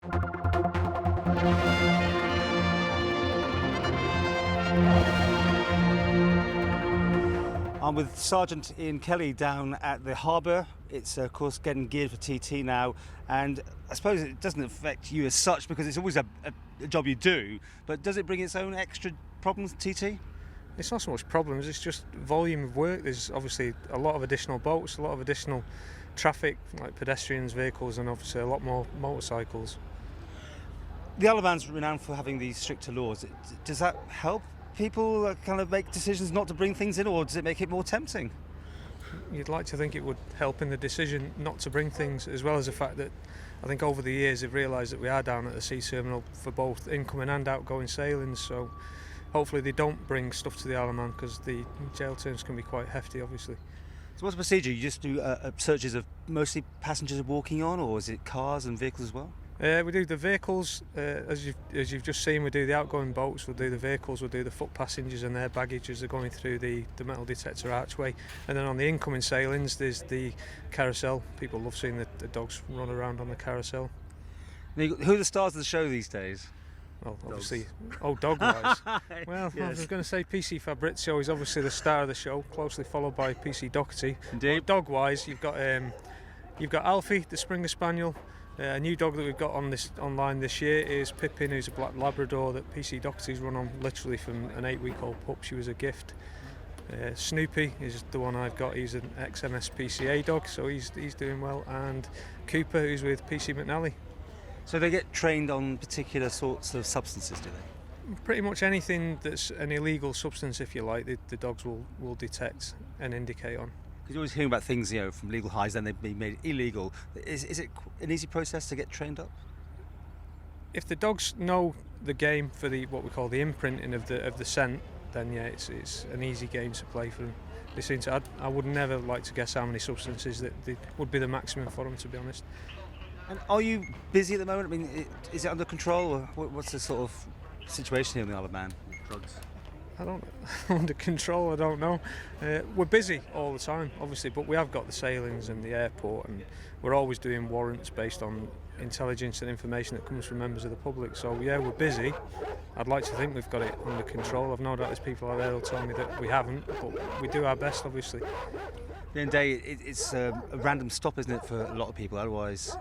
I'm with Sergeant Ian Kelly down at the harbour. It's of course getting geared for TT now, and I suppose it doesn't affect you as such because it's always a job you do, but does it bring its own extra problems, TT? It's not so much problems, it's just volume of work. There's obviously a lot of additional boats, a lot of additional traffic like pedestrians, vehicles, and obviously a lot more motorcycles. The Isle of Man's renowned for having these stricter laws. Does that help people kind of make decisions not to bring things in, or does it make it more tempting? You'd like to think it would help in the decision not to bring things, as well as the fact that I think over the years they've realised that we are down at the sea terminal for both incoming and outgoing sailings, so hopefully they don't bring stuff to the Isle of Man because the jail terms can be quite hefty, obviously. So what's the procedure? You just do searches of mostly passengers walking on, or is it cars and vehicles as well? We do the vehicles, as you've just seen. We do the outgoing boats, we'll do the vehicles, we'll do the foot passengers and their baggage as they're going through the metal detector archway. And then on the incoming sailings there's the carousel. People love seeing the dogs run around on the carousel. Who are the stars of the show these days? Well, obviously, dog-wise. Well, yes. I was going to say PC Fabrizio is obviously the star of the show, closely followed by PC Doherty. Indeed. Dog-wise, you've got Alfie, the Springer Spaniel. A new dog that we've got online this year is Pippin, who's a black Labrador that PC Doherty's run on literally from an 8-week-old pup. She was a gift. Snoopy is the one I've got. He's an ex-MSPCA dog, so he's doing well. And Cooper, who's with PC McNally. So they get trained on particular sorts of substances, do they? Pretty much anything that's an illegal substance, if you like, the dogs will detect and indicate on. Because you're always hearing about things, from legal highs, then they've been made illegal. Is it an easy process to get trained up? If the dogs know the game for what we call the imprinting of the scent, then yeah, it's an easy game to play for them. They seem to. I would never like to guess how many substances that would be the maximum for them, to be honest. And are you busy at the moment? I mean, is it under control, or what's the sort of situation here in the Isle of Man? Drugs? I don't under control. I don't know. We're busy all the time, obviously, but we have got the sailings and the airport, and we're always doing warrants based on intelligence and information that comes from members of the public. So yeah, we're busy. I'd like to think we've got it under control. I've no doubt there's people out there who'll tell me that we haven't, but we do our best, obviously. At the end of the day, it's a random stop, isn't it, for a lot of people? Otherwise,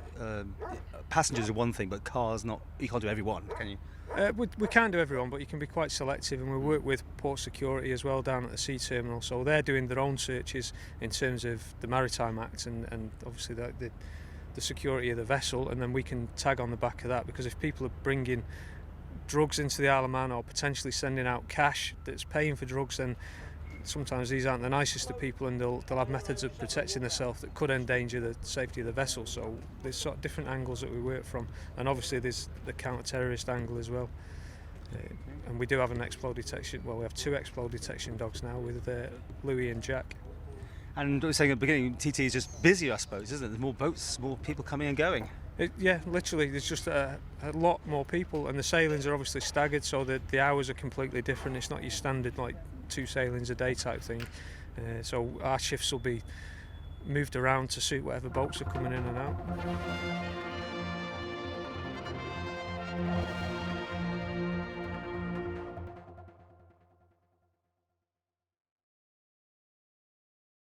passengers are one thing, but cars not. You can't do every one, can you? We can do everyone, but you can be quite selective, and we work with Port Security as well down at the sea terminal, so they're doing their own searches in terms of the Maritime Act and obviously the security of the vessel, and then we can tag on the back of that, because if people are bringing drugs into the Isle of Man or potentially sending out cash that's paying for drugs, then sometimes these aren't the nicest of people, and they'll have methods of protecting themselves that could endanger the safety of the vessel. So there's sort of different angles that we work from, and obviously there's the counter-terrorist angle as well. And we do have an explode detection. Well, we have 2 explode detection dogs now with Louis and Jack. And I was saying at the beginning, TT is just busy, I suppose, isn't it? There's more boats, more people coming and going. Yeah, literally, there's just a lot more people, and the sailings are obviously staggered, so the hours are completely different. It's not your standard 2 sailings a day type thing. So our shifts will be moved around to suit whatever boats are coming in and out.